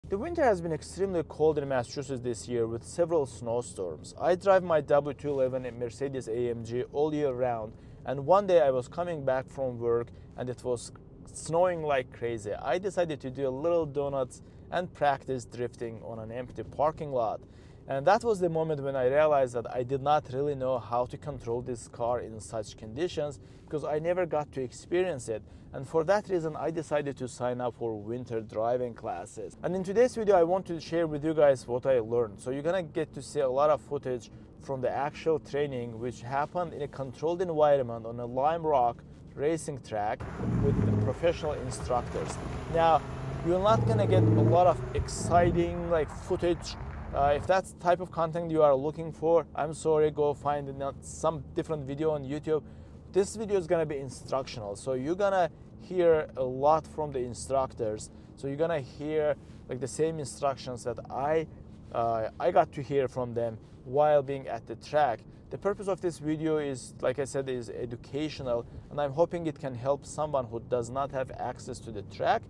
The winter has been extremely cold in Massachusetts this year with several snowstorms. I drive my W211 Mercedes AMG all year round, and one day I was coming back from work and it was snowing like crazy. I decided to do a little donuts and practice drifting on an empty parking lot. And that was the moment when I realized that I did not really know how to control this car in such conditions because I never got to experience it. And for that reason, I decided to sign up for winter driving classes. And in today's video, I want to share with you guys what I learned. So you're gonna get to see a lot of footage from the actual training, which happened in a controlled environment on a lime rock racing track with the professional instructors. Now, you're not gonna get a lot of exciting footage. If that's the type of content you are looking for, I'm sorry, go find some different video on YouTube. This video is gonna be instructional, so you're gonna hear a lot from the instructors. So you're gonna hear the same instructions that I got to hear from them while being at the track. The purpose of this video is, like I said, is educational, and I'm hoping it can help someone who does not have access to the track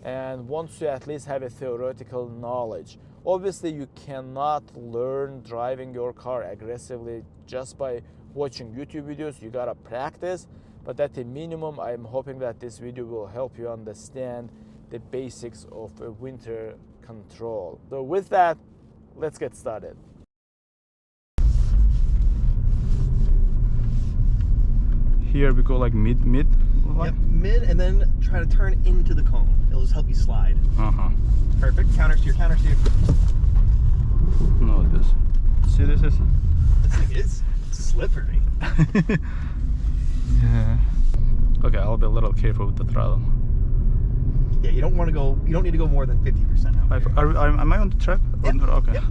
and wants to at least have a theoretical knowledge. Obviously, you cannot learn driving your car aggressively just by watching YouTube videos. You gotta practice, but at the minimum, I'm hoping that this video will help you understand the basics of a winter control. So with that, let's get started. Here we go mid. Yep, mid, and then try to turn into the cone. It'll just help you slide. Perfect. Counter steer, counter steer. No, this. See, this thing is slippery. Yeah. Okay, I'll be a little careful with the throttle. Yeah, you don't want to go. You don't need to go more than 50% out. Am I on the track? Yep. Okay. Yep.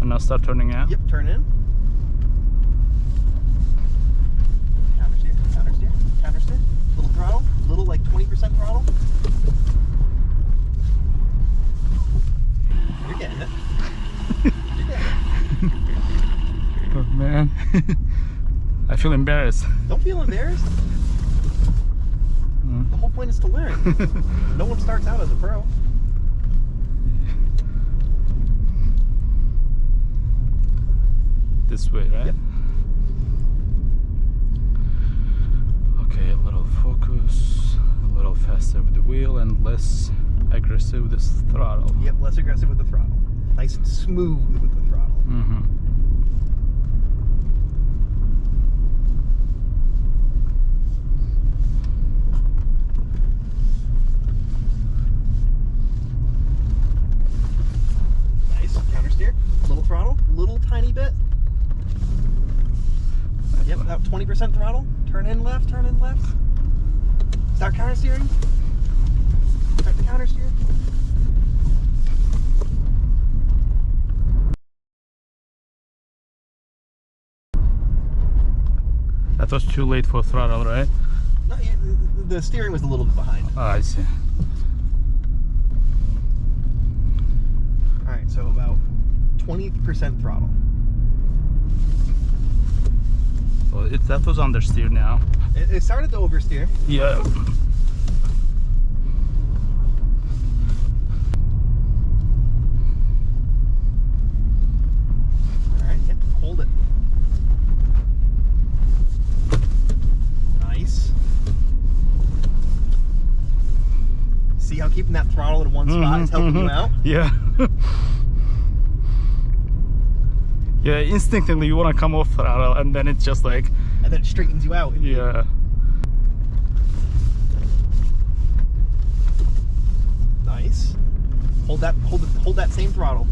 And now start turning out? Yep, turn in. Counter steer, counter steer, counter steer. Little throttle, little 20% throttle. You're getting it. You're getting it. Oh man. I feel embarrassed. Don't feel embarrassed. The whole point is to learn. No one starts out as a pro. This way, right? Yep. Okay, a little focus, a little faster with the wheel, and less aggressive with this throttle. Yep, less aggressive with the throttle. Nice and smooth with the throttle. Nice. Counter steer. Little throttle. Little tiny bit. Yep, about 20% throttle. Turn in left, turn in left. Start counter steering. Start the counter steer. That was too late for throttle, right? No, the steering was a little bit behind. Oh, I see. Alright, so about 20% throttle. Well, that was understeer now. It started to oversteer. Yeah. Alright, yep, hold it. Nice. See how keeping that throttle in one spot is helping you out? Yeah. Yeah, instinctively you want to come off throttle, and then it's just and then it straightens you out. Yeah. Nice. Hold that same throttle.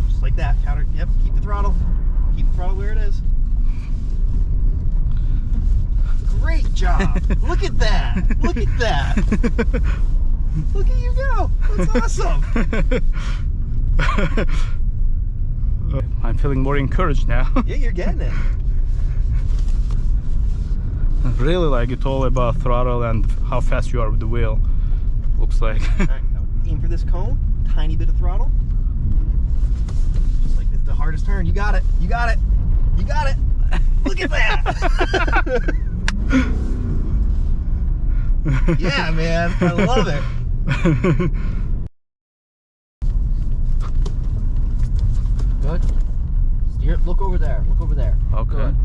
Just like that. Counter. Yep. Keep the throttle. Keep the throttle where it is. Great job. Look at that. Look at that. Look at you go. That's awesome. I'm feeling more encouraged now. Yeah, you're getting it. Really, it's all about throttle and how fast you are with the wheel. Looks like. All right, now aim for this cone. Tiny bit of throttle. Just like this. hardest turn. You got it. You got it. You got it. Look at that. Yeah, man. I love it. Good. Steer. Look over there. Look over there. Okay. Good.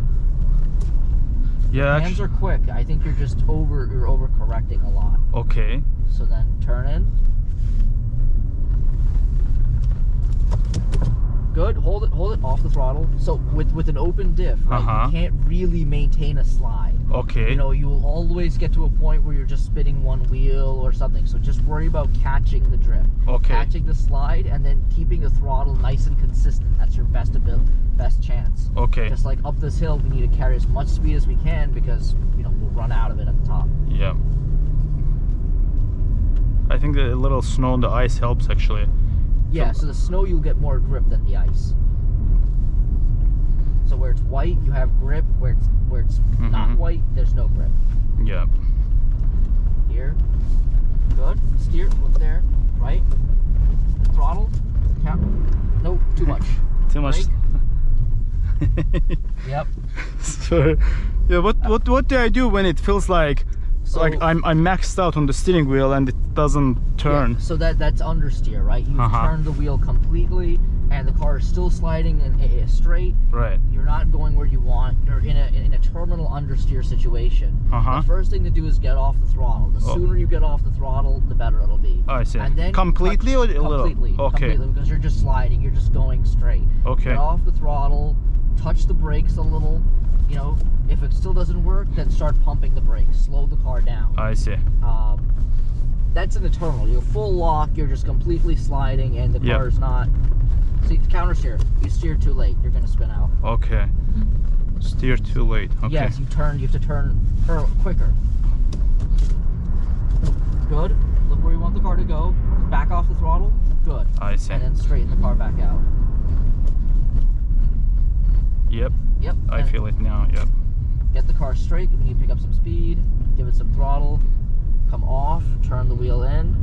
Yeah. Hands are quick. I think you're just you're over correcting a lot. Okay. So then turn in. Good. Hold it off the throttle. So with an open diff, right, you can't really maintain a slide. Okay. You know, you will always get to a point where you're just spinning one wheel or something. So just worry about catching the drift. Okay. Catching the slide and then keeping the throttle nice and consistent. That's your best chance. Okay. Just like up this hill, we need to carry as much speed as we can because, you know, we'll run out of it at the top. Yeah. I think the little snow on the ice helps actually. Yeah, so the snow you'll get more grip than the ice. So where it's white, you have grip. Where it's not white, there's no grip. Yeah. Here. Good. Steer. Look there. Right. Throttle. Cap. Nope. Too much. Too much. Yep. So, yeah. What do I do when it feels like I'm maxed out on the steering wheel and it doesn't turn? Yeah, so that's understeer, right? You've turned the wheel completely, and the car is still sliding and straight. Right. You're not going where you want. You're in a terminal understeer situation. The first thing to do is get off the throttle. The sooner you get off the throttle, the better it'll be. I see. And then completely or a little? Completely. Okay. Completely, because you're just sliding. You're just going straight. Okay. Get off the throttle. Touch the brakes a little. You know, if it still doesn't work, then start pumping the brakes. Slow the car down. I see. That's in the terminal. You're full lock. You're just completely sliding, and the car is not. See, counter steer. You steer too late. You're gonna spin out. Okay. Steer too late. Okay. Yes, you have to turn quicker. Good. Look where you want the car to go. Back off the throttle. Good. I see. And then straighten the car back out. Yep. Yep. I feel it now. Yep. Get the car straight. We need to pick up some speed. Give it some throttle. Come off. Turn the wheel in.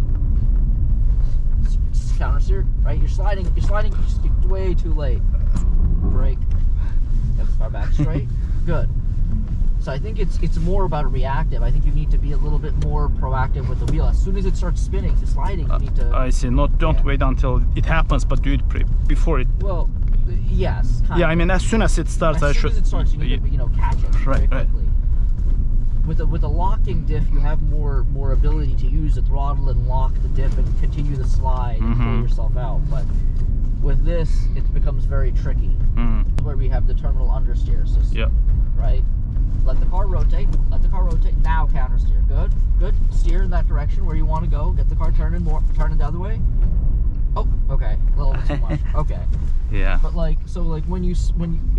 Counter steer. Right. You're sliding. You're way too late. Brake. Get the car back straight. Good. So I think it's more about reactive. I think you need to be a little bit more proactive with the wheel. As soon as it starts spinning, sliding, you need to. I see. Don't wait until it happens, but do it before it. Well, yes. Yeah, I mean, as soon as it starts, as soon as it starts, you need to, catch it very quickly. With a locking diff, you have more ability to use the throttle and lock the diff and continue the slide and pull yourself out. But with this, it becomes very tricky. Where we have the terminal understeer. So, right. Let the car rotate. Let the car rotate. Now counter steer. Good. Good. Steer in that direction where you want to go. Get the car turning the other way. Oh, okay. A little bit too much. Okay. Yeah. But when you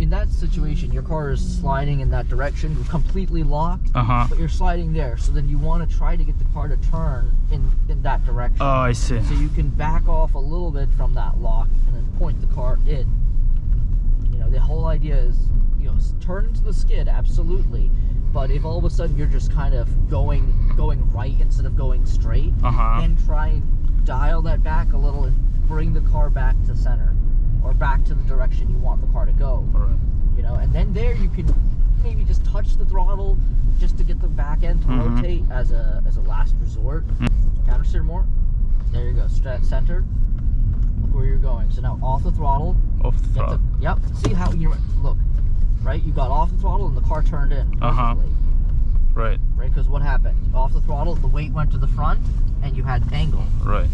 in that situation, your car is sliding in that direction. You're completely locked. But you're sliding there. So then you want to try to get the car to turn in that direction. Oh, I see. So you can back off a little bit from that lock and then point the car in. You know, the whole idea is, turn into the skid, absolutely. But if all of a sudden you're just kind of going right instead of going straight, and try and dial that back a little and bring the car back to center or back to the direction you want the car to go. And then there you can maybe just touch the throttle just to get the back end to rotate as a last resort. Counter steer more. There you go. Center. Look where you're going. So now off the throttle. Off the throttle. Yep. See how you look. Right, you got off the throttle and the car turned in perfectly. Right. Right, because what happened? Off the throttle, the weight went to the front, and you had angle. Right.